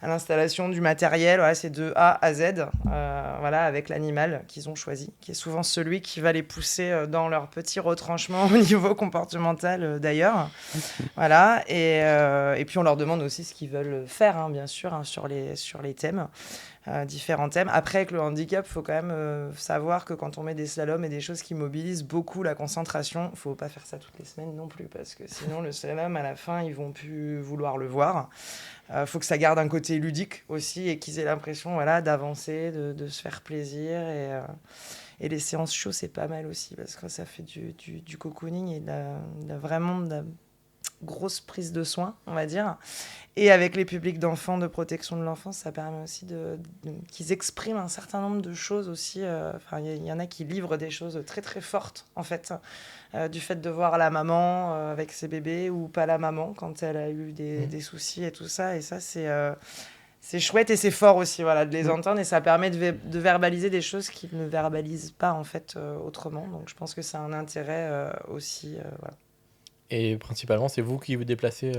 à l'installation du matériel. Voilà, c'est de A à Z, avec l'animal qu'ils ont choisi, qui est souvent celui qui va les pousser dans leur petit retranchement au niveau comportemental d'ailleurs. Voilà, et puis on leur demande aussi ce qu'ils veulent faire, bien sûr, sur les thèmes. Différents thèmes. Après, avec le handicap, il faut quand même savoir que quand on met des slaloms et des choses qui mobilisent beaucoup la concentration, il ne faut pas faire ça toutes les semaines non plus, parce que sinon, le slalom, à la fin, ils ne vont plus vouloir le voir. Il faut que ça garde un côté ludique aussi et qu'ils aient l'impression d'avancer, de se faire plaisir. Et les séances chaudes, c'est pas mal aussi, parce que ça fait du cocooning et vraiment de la grosse prise de soin, on va dire. Et avec les publics d'enfants, de protection de l'enfance, ça permet aussi qu'ils expriment un certain nombre de choses aussi. Il y en a qui livrent des choses très très fortes, en fait, du fait de voir la maman avec ses bébés ou pas la maman quand elle a eu des soucis et tout ça. Et ça, c'est chouette et c'est fort aussi, de les entendre. Et ça permet de verbaliser des choses qu'ils ne verbalisent pas, en fait, autrement. Donc je pense que c'est un intérêt aussi. Et principalement, c'est vous qui vous déplacez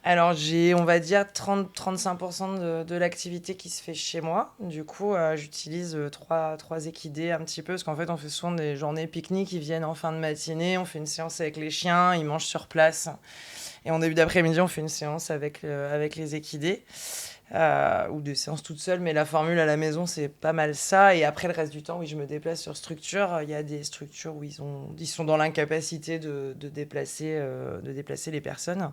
Alors, j'ai, on va dire, 30-35% de l'activité qui se fait chez moi. Du coup, j'utilise trois équidés un petit peu, parce qu'en fait, on fait souvent des journées pique-nique. Ils viennent en fin de matinée, on fait une séance avec les chiens, ils mangent sur place. Et en début d'après-midi, on fait une séance avec les équidés. Ou des séances toutes seules, mais la formule à la maison, c'est pas mal ça. Et après, le reste du temps, oui, je me déplace sur structure. Il y a des structures où ils sont dans l'incapacité de déplacer les personnes.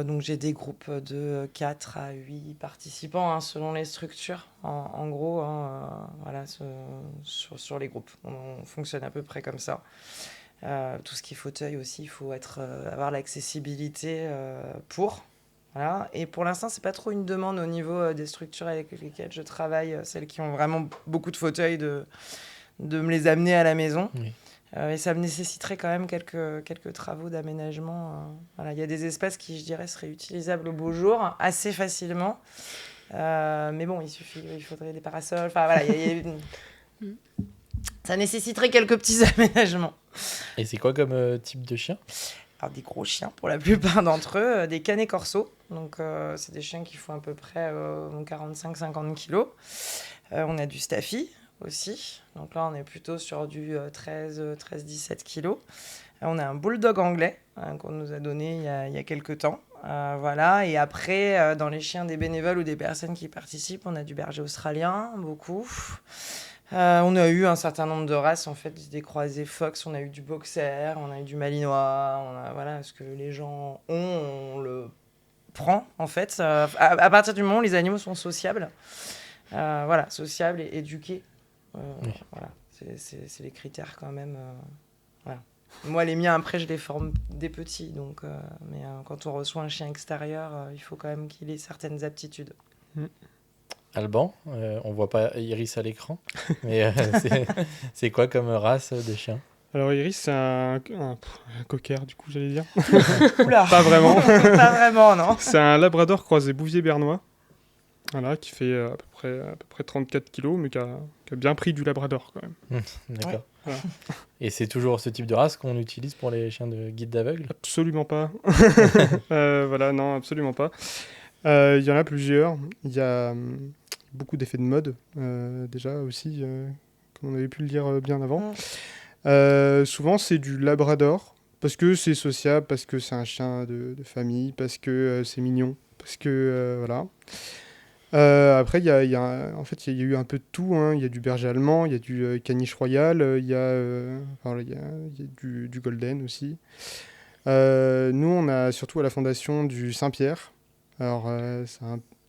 Donc, j'ai des groupes de 4 à 8 participants, selon les structures, en gros, sur les groupes. On fonctionne à peu près comme ça. Tout ce qui est fauteuil aussi, il faut avoir l'accessibilité pour. Voilà. Et pour l'instant, c'est pas trop une demande au niveau des structures avec lesquelles je travaille, celles qui ont vraiment beaucoup de fauteuils, de me les amener à la maison. Oui. Et ça me nécessiterait quand même quelques travaux d'aménagement. Voilà. Il y a des espaces qui, je dirais, seraient utilisables au beau jour assez facilement. Mais bon, il faudrait des parasols. Enfin, voilà, ça nécessiterait quelques petits aménagements. Et c'est quoi comme type de chien? Alors, des gros chiens pour la plupart d'entre eux, des canets corso. Donc, c'est des chiens qui font à peu près 45-50 kilos. On a du staffy aussi. Donc là, on est plutôt sur du 13-17 kilos. On a un bulldog anglais qu'on nous a donné il y a quelques temps. Voilà. Et après, dans les chiens des bénévoles ou des personnes qui participent, on a du berger australien, beaucoup. On a eu un certain nombre de races, en fait, des croisés fox, on a eu du boxer, on a eu du malinois, voilà, ce que les gens ont, on le prend, en fait. À partir du moment où les animaux sont sociables, voilà, sociables et éduqués, Oui. voilà, c'est les critères quand même. Voilà. Moi, les miens, après, je les forme des petits, donc, mais quand on reçoit un chien extérieur, il faut quand même qu'il ait certaines aptitudes. Alban, on voit pas Iris à l'écran, mais c'est quoi comme race de chien? Alors Iris, c'est un cocker, du coup, j'allais dire. Oula. Pas vraiment. Pas vraiment, non. C'est un labrador croisé bouvier bernois. Voilà, qui fait à peu près 34 kilos, mais qui a bien pris du labrador quand même. D'accord. Ouais. Voilà. Et c'est toujours ce type de race qu'on utilise pour les chiens de guide d'aveugle? Absolument pas. Voilà, non, absolument pas. Il y en a plusieurs. Il y a beaucoup d'effets de mode, déjà aussi, comme on avait pu le dire bien avant. Souvent, c'est du labrador, parce que c'est sociable, parce que c'est un chien de famille, parce que c'est mignon, parce que voilà. Après, en fait, il y a eu un peu de tout, hein. Il y a du berger allemand, il y a du caniche royal, il y a du golden aussi. Nous, on a surtout à la fondation du Saint-Pierre. Alors,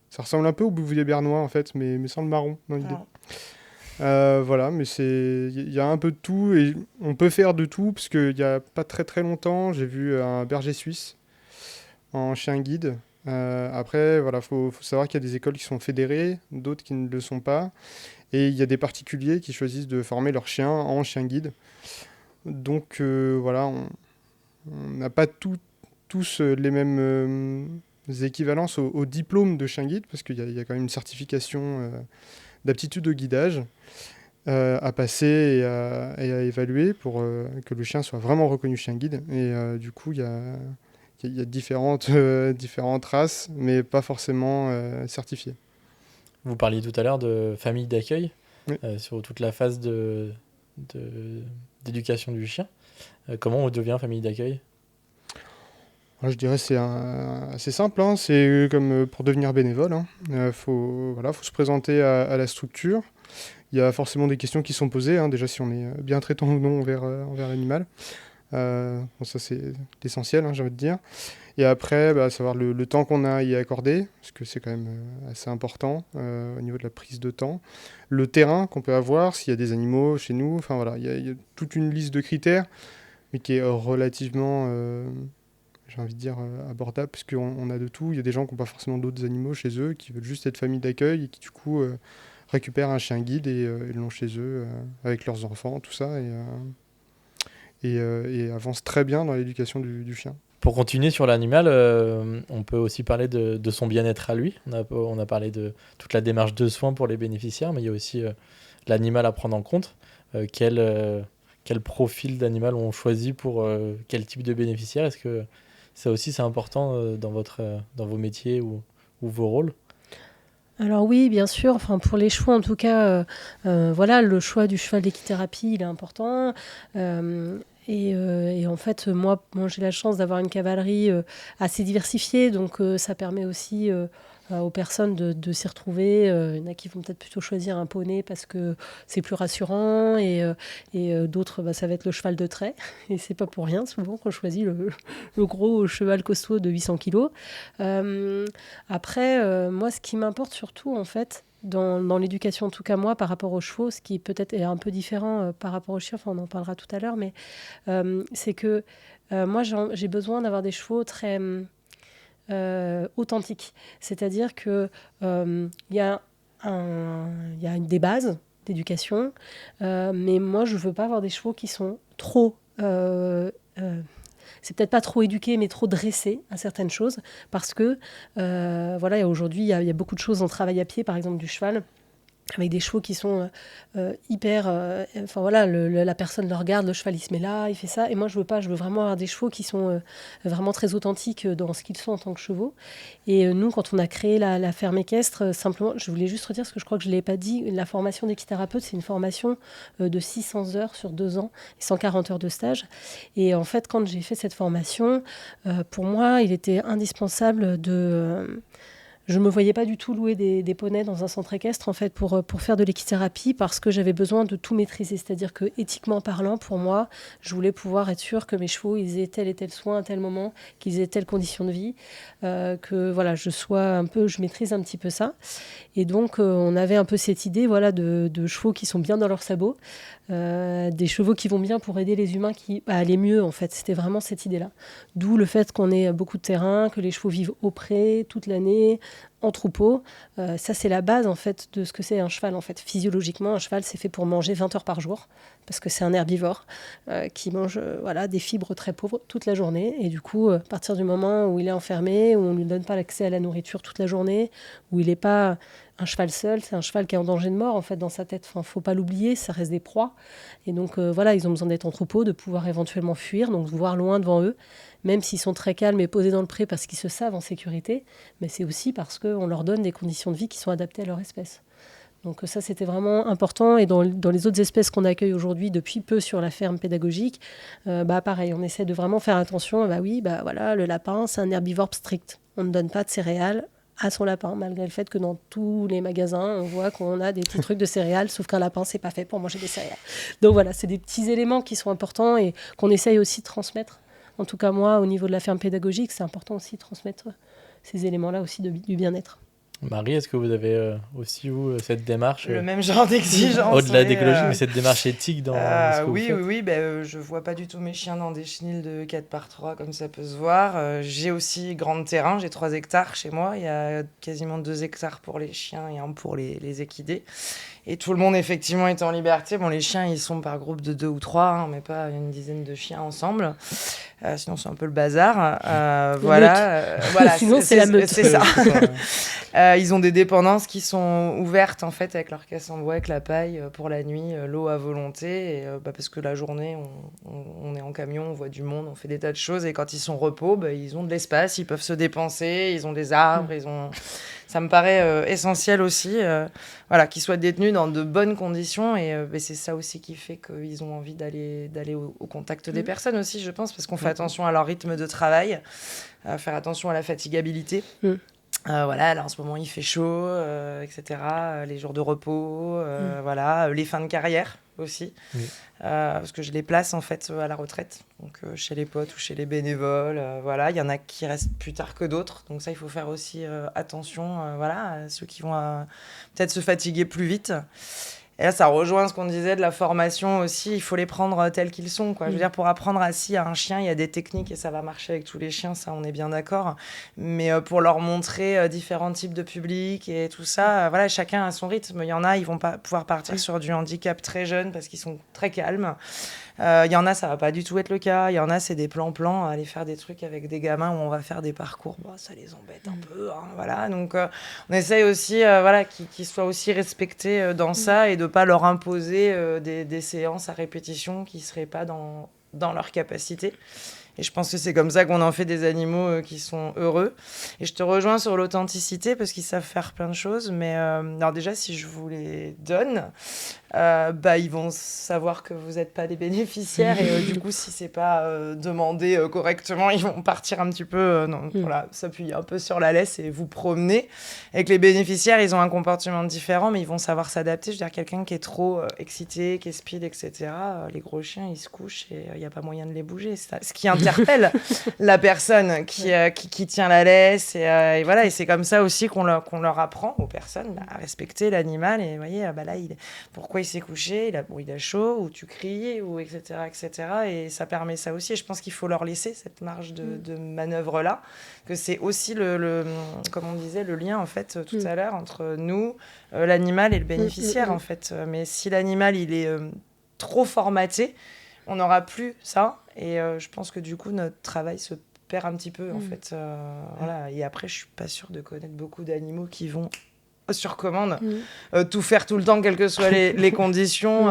ça ressemble un peu au bouvier bernois, en fait, mais sans le marron dans l'idée. Voilà, mais il y a un peu de tout et on peut faire de tout parce qu'il y a pas très très longtemps, j'ai vu un berger suisse en chien guide. Après, voilà, faut savoir qu'il y a des écoles qui sont fédérées, d'autres qui ne le sont pas, et il y a des particuliers qui choisissent de former leurs chiens en chien guide. Donc voilà, on n'a pas tous les mêmes équivalences au diplôme de chien guide parce qu'il y a quand même une certification d'aptitude au guidage à passer et à évaluer pour que le chien soit vraiment reconnu chien guide. Et du coup, il y a différentes races, mais pas forcément certifiées. Vous parliez tout à l'heure de famille d'accueil, Oui. Sur toute la phase d'éducation du chien. Comment on devient famille d'accueil? Alors, je dirais que c'est assez simple, hein. C'est comme pour devenir bénévole, hein. Faut se présenter à la structure. Il y a forcément des questions qui sont posées, hein, déjà si on est bien traitant ou non envers l'animal. Bon, ça c'est l'essentiel, hein, j'ai envie de dire. Et après, savoir le temps qu'on a à y accorder, parce que c'est quand même assez important au niveau de la prise de temps. Le terrain qu'on peut avoir, s'il y a des animaux chez nous, enfin voilà, il y a toute une liste de critères, mais qui est relativement, j'ai envie de dire, abordable, parce qu'on a de tout. Il y a des gens qui n'ont pas forcément d'autres animaux chez eux, qui veulent juste être famille d'accueil et qui du coup récupèrent un chien guide et l'ont chez eux avec leurs enfants, tout ça, et avancent très bien dans l'éducation du chien. Pour continuer sur l'animal, on peut aussi parler de son bien-être à lui. On a parlé de toute la démarche de soins pour les bénéficiaires, mais il y a aussi l'animal à prendre en compte. Quel profil d'animal on choisit pour quel type de bénéficiaire? Est-ce que ça aussi c'est important dans vos métiers ou vos rôles? Alors oui, bien sûr. Enfin, pour les choix, en tout cas, voilà, le choix du cheval d'équithérapie, il est important. Et en fait, moi, j'ai la chance d'avoir une cavalerie assez diversifiée, donc ça permet aussi aux personnes de s'y retrouver. Il y en a qui vont peut-être plutôt choisir un poney parce que c'est plus rassurant, et d'autres, ça va être le cheval de trait. Et c'est pas pour rien, souvent, qu'on choisit le gros cheval costaud de 800 kilos. Après, moi, ce qui m'importe surtout, en fait, dans l'éducation, en tout cas moi, par rapport aux chevaux, ce qui peut-être est un peu différent par rapport aux chiens, enfin on en parlera tout à l'heure, mais c'est que moi j'ai besoin d'avoir des chevaux très authentiques. C'est-à-dire que il y a des bases d'éducation, mais moi je veux pas avoir des chevaux qui sont trop c'est peut-être pas trop éduqué, mais trop dressé à certaines choses, parce que voilà, aujourd'hui il y a beaucoup de choses en travail à pied, par exemple du cheval, avec des chevaux qui sont hyper... Enfin voilà, la personne le regarde, le cheval il se met là, il fait ça. Et moi je veux pas, je veux vraiment avoir des chevaux qui sont vraiment très authentiques dans ce qu'ils sont en tant que chevaux. Et nous, quand on a créé la ferme équestre, simplement, je voulais juste redire, parce que je crois que je ne l'ai pas dit, la formation d'équithérapeute, c'est une formation de 600 heures sur 2 ans, et 140 heures de stage. Et en fait, quand j'ai fait cette formation, pour moi, il était indispensable de... Je ne me voyais pas du tout louer des poneys dans un centre équestre en fait, pour faire de l'équithérapie parce que j'avais besoin de tout maîtriser. C'est-à-dire que éthiquement parlant, pour moi, je voulais pouvoir être sûre que mes chevaux ils aient tel et tel soin à tel moment, qu'ils aient telle condition de vie, que voilà, je maîtrise un petit peu ça. Et donc, on avait un peu cette idée voilà, de chevaux qui sont bien dans leurs sabots, des chevaux qui vont bien pour aider les humains à aller mieux en fait. C'était vraiment cette idée-là. D'où le fait qu'on ait beaucoup de terrain, que les chevaux vivent au pré toute l'année, en troupeau. Ça, c'est la base en fait de ce que c'est un cheval. En fait. Physiologiquement, un cheval, c'est fait pour manger 20 heures par jour, parce que c'est un herbivore qui mange voilà, des fibres très pauvres toute la journée. Et du coup, à partir du moment où il est enfermé, où on ne lui donne pas l'accès à la nourriture toute la journée, où il n'est pas un cheval seul, c'est un cheval qui est en danger de mort en fait dans sa tête. Enfin, faut pas l'oublier, ça reste des proies. Et donc voilà, ils ont besoin d'être en troupeau, de pouvoir éventuellement fuir, donc voir loin devant eux, même s'ils sont très calmes et posés dans le pré parce qu'ils se savent en sécurité. Mais c'est aussi parce qu'on leur donne des conditions de vie qui sont adaptées à leur espèce. Donc ça, c'était vraiment important. Et dans les autres espèces qu'on accueille aujourd'hui, depuis peu sur la ferme pédagogique, pareil, on essaie de vraiment faire attention. Voilà, le lapin, c'est un herbivore strict. On ne donne pas de céréales à son lapin, malgré le fait que dans tous les magasins, on voit qu'on a des petits trucs de céréales, sauf qu'un lapin, c'est pas fait pour manger des céréales. Donc voilà, c'est des petits éléments qui sont importants et qu'on essaye aussi de transmettre. En tout cas, moi, au niveau de la ferme pédagogique, c'est important aussi de transmettre ces éléments-là aussi du bien-être. Marie, est-ce que vous avez aussi, vous, cette démarche Le même genre d'exigence. Au-delà d'écologie, mais cette démarche éthique dans ce que vous faites? Oui. Je vois pas du tout mes chiens dans des chenils de 4x3 comme ça peut se voir. J'ai aussi grand terrain, j'ai 3 hectares chez moi. Il y a quasiment 2 hectares pour les chiens et 1 pour les équidés. Et tout le monde, effectivement, est en liberté. Bon, les chiens, ils sont par groupe de 2 ou 3, mais pas une dizaine de chiens ensemble. Sinon, c'est un peu le bazar. Voilà. Sinon, c'est la meute. C'est ça. Ils ont des dépendances qui sont ouvertes, en fait, avec leur caisse en bois, avec la paille pour la nuit, l'eau à volonté. Et, parce que la journée, on est en camion, on voit du monde, on fait des tas de choses. Et quand ils sont au repos, ils ont de l'espace, ils peuvent se dépenser, ils ont des arbres, Ça me paraît essentiel aussi, qu'ils soient détenus dans de bonnes conditions. Et c'est ça aussi qui fait qu'ils ont envie d'aller au contact des personnes aussi, je pense, parce qu'on fait attention à leur rythme de travail, faire attention à la fatigabilité. Là, en ce moment, il fait chaud, etc. Les jours de repos, les fins de carrière aussi. Parce que je les place, en fait, à la retraite. Donc, chez les potes ou chez les bénévoles. Il y en a qui restent plus tard que d'autres. Donc, ça, il faut faire aussi attention à ceux qui vont peut-être se fatiguer plus vite. Et là, ça rejoint ce qu'on disait de la formation aussi. Il faut les prendre tels qu'ils sont, quoi. Je veux dire, pour apprendre assis à un chien, il y a des techniques et ça va marcher avec tous les chiens, ça, on est bien d'accord. Mais pour leur montrer différents types de publics et tout ça, chacun a son rythme. Il y en a, ils vont pas pouvoir partir sur du handicap très jeune parce qu'ils sont très calmes. Il y en a, ça va pas du tout être le cas. Il y en a, c'est des plans, aller faire des trucs avec des gamins où on va faire des parcours. Ça les embête un peu, Donc, on essaye aussi, qu'ils soient aussi respectés dans ça et de pas leur imposer des séances à répétition qui seraient pas dans leur capacité. Et je pense que c'est comme ça qu'on en fait des animaux qui sont heureux. Et je te rejoins sur l'authenticité parce qu'ils savent faire plein de choses. Mais alors déjà, si je vous les donne, ils vont savoir que vous n'êtes pas des bénéficiaires. Et du coup, si c'est pas demandé correctement, ils vont partir un petit peu, s'appuyer un peu sur la laisse et vous promener. Avec les bénéficiaires, ils ont un comportement différent, mais ils vont savoir s'adapter. Je veux dire, quelqu'un qui est trop excité, qui est speed, etc., les gros chiens, ils se couchent et il n'y a pas moyen de les bouger. Ce qui est interpelle la personne qui tient la laisse. Et voilà, et c'est comme ça aussi qu'on leur apprend aux personnes à respecter l'animal. Et vous voyez, là, pourquoi il s'est couché, il a chaud, ou tu cries, ou etc., etc. Et ça permet ça aussi. Et je pense qu'il faut leur laisser cette marge de manœuvre-là, que c'est aussi comme on disait, le lien, en fait, tout à l'heure, entre nous, l'animal et le bénéficiaire, en fait. Mais si l'animal, il est trop formaté, on n'aura plus ça. Et je pense que du coup, notre travail se perd un petit peu, en fait. Voilà. Et après, je suis pas sûre de connaître beaucoup d'animaux qui vont sur commande, tout faire tout le temps, quelles que soient les conditions,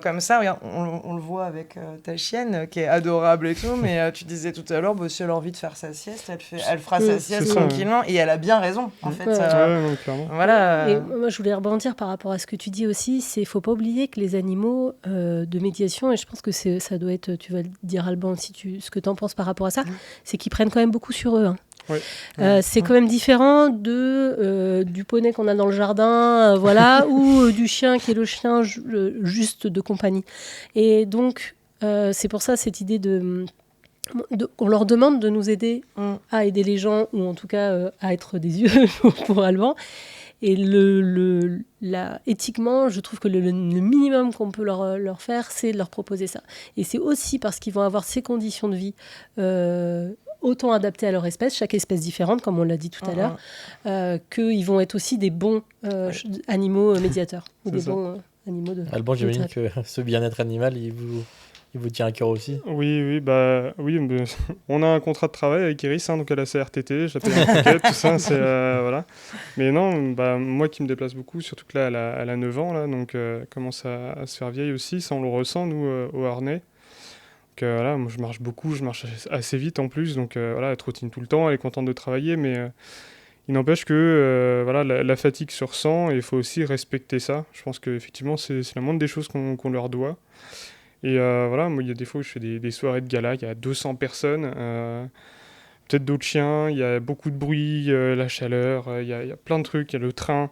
comme ça. Regarde, on le voit avec ta chienne, qui est adorable et tout, mais tu disais tout à l'heure, si elle a envie de faire sa sieste, elle fera sa sieste tranquillement, et elle a bien raison, en fait. Non, clairement. Voilà. Et moi, je voulais rebondir par rapport à ce que tu dis aussi, il ne faut pas oublier que les animaux de médiation, et je pense que ça doit être, tu vas le dire Alban, ce que tu en penses par rapport à ça, c'est qu'ils prennent quand même beaucoup sur eux, hein. Ouais. C'est quand même différent du poney qu'on a dans le jardin, voilà, ou du chien qui est le chien juste de compagnie. Et donc, c'est pour ça cette idée on leur demande de nous aider à aider les gens, ou en tout cas à être des yeux pour Alban. Et éthiquement, je trouve que le minimum qu'on peut leur faire, c'est de leur proposer ça. Et c'est aussi parce qu'ils vont avoir ces conditions de vie autant adaptées à leur espèce, chaque espèce différente, comme on l'a dit tout à l'heure, qu'ils vont être aussi des bons animaux médiateurs, ou des bons animaux de... Alban, j'imagine que ce bien-être animal, il vous tient à cœur aussi. Oui, on a un contrat de travail avec Iris, donc à la CRTT, j'appelle un ticket, tout ça, c'est voilà. Mais non, moi qui me déplace beaucoup, surtout que là, elle a 9 ans, là, donc elle commence à se faire vieille aussi, ça on le ressent, nous, au harnais. Donc voilà, moi je marche beaucoup, je marche assez vite en plus, donc voilà, elle trottine tout le temps, elle est contente de travailler, mais il n'empêche que voilà, la fatigue se ressent et il faut aussi respecter ça. Je pense qu'effectivement, c'est la moindre des choses qu'on leur doit. Et voilà, moi, il y a des fois où je fais des soirées de gala, il y a 200 personnes, peut-être d'autres chiens, il y a beaucoup de bruit, la chaleur, il y a plein de trucs, il y a le train.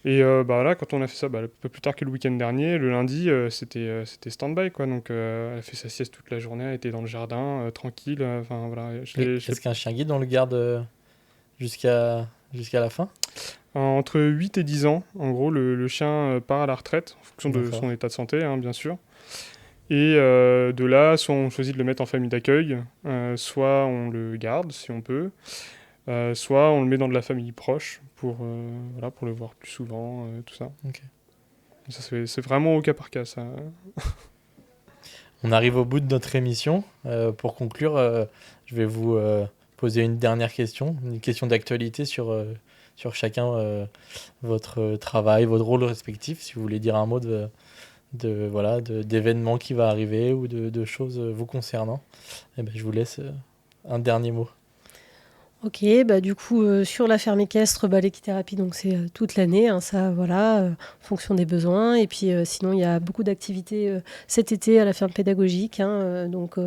Et là, quand on a fait ça, un peu plus tard que le week-end dernier, le lundi, c'était stand-by, quoi. Donc, elle a fait sa sieste toute la journée, elle était dans le jardin, tranquille. Enfin, voilà. Est-ce qu'un chien guide, on le garde jusqu'à la fin ? Entre 8 et 10 ans, en gros, le chien part à la retraite, en fonction de son état de santé, hein, bien sûr. Et de là, soit on choisit de le mettre en famille d'accueil, soit on le garde si on peut, soit on le met dans de la famille proche pour le voir plus souvent, tout ça. Okay. Ça c'est vraiment au cas par cas, ça. On arrive au bout de notre émission. Pour conclure, je vais vous poser une dernière question, une question d'actualité sur chacun, votre travail, votre rôle respectif, si vous voulez dire un mot d'événements qui va arriver ou de choses vous concernant. Je vous laisse un dernier mot. Ok, du coup, sur la ferme équestre, l'équithérapie, donc c'est toute l'année, hein, ça, voilà, en fonction des besoins. Et puis, sinon, il y a beaucoup d'activités cet été à la ferme pédagogique, hein, donc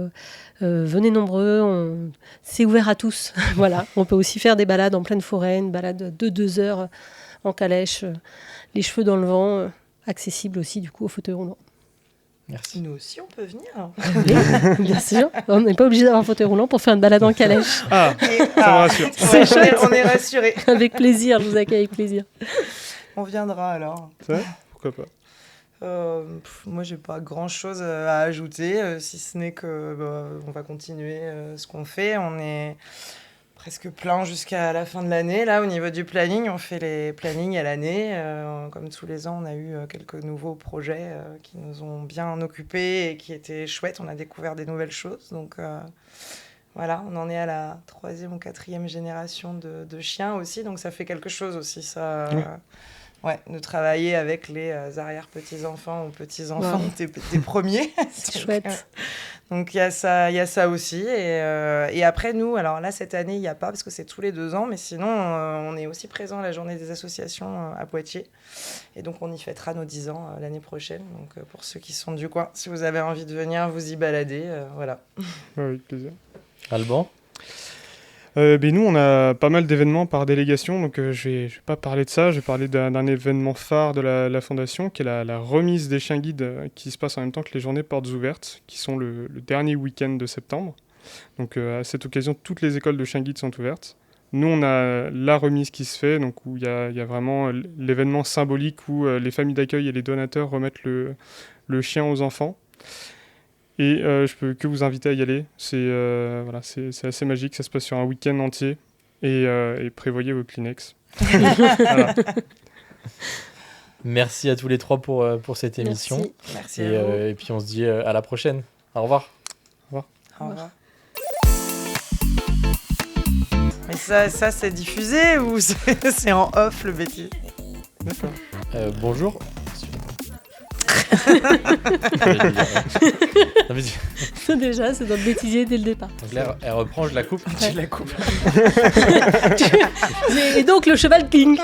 venez nombreux, c'est ouvert à tous. Voilà, on peut aussi faire des balades en pleine forêt, une balade de 2 heures en calèche, les cheveux dans le vent, accessible aussi, du coup, au fauteuil roulant. Merci. Nous aussi, on peut venir. Oui, bien sûr. On n'est pas obligé d'avoir un fauteuil roulant pour faire une balade en calèche. Ça me rassure. C'est chouette. On est rassurés. Avec plaisir, je vous accueille avec plaisir. On viendra alors. C'est vrai ? Pourquoi pas ? Moi, j'ai pas grand-chose à ajouter, si ce n'est que on va continuer ce qu'on fait. On est presque plein jusqu'à la fin de l'année. Là, au niveau du planning, on fait les plannings à l'année. Comme tous les ans, on a eu quelques nouveaux projets qui nous ont bien occupés et qui étaient chouettes. On a découvert des nouvelles choses. Donc voilà, on en est à la 3e ou 4e génération de chiens aussi. Donc ça fait quelque chose aussi, ça. Ouais, de travailler avec les arrière-petits-enfants ou petits-enfants des premiers. C'est chouette. Donc il y a ça aussi. Et après, nous, alors là, cette année, il n'y a pas, parce que c'est tous les 2 ans, mais sinon, on est aussi présent à la journée des associations à Poitiers. Et donc, on y fêtera nos 10 ans l'année prochaine. Donc pour ceux qui sont du coin, si vous avez envie de venir vous y balader, voilà. Avec plaisir. Alban ? Nous, on a pas mal d'événements par délégation, donc je vais pas parler de ça, je vais parler d'un événement phare de la Fondation, qui est la remise des chiens guides qui se passe en même temps que les journées portes ouvertes, qui sont le dernier week-end de septembre. Donc à cette occasion, toutes les écoles de chien guide sont ouvertes. Nous, on a la remise qui se fait, donc où il y a vraiment l'événement symbolique où les familles d'accueil et les donateurs remettent le chien aux enfants. Et je peux que vous inviter à y aller. C'est assez magique, ça se passe sur un week-end entier. Et prévoyez vos Kleenex. Voilà. Merci à tous les trois pour cette émission. Merci à vous. Et puis on se dit à la prochaine. Au revoir. Au revoir. Mais ça c'est diffusé ou c'est en off le bêtise? D'accord. Bonjour. Non, mais Déjà, c'est dans le bêtisier dès le départ. donc là, elle reprend, je la coupe. Tu la coupes. Et donc, le cheval King.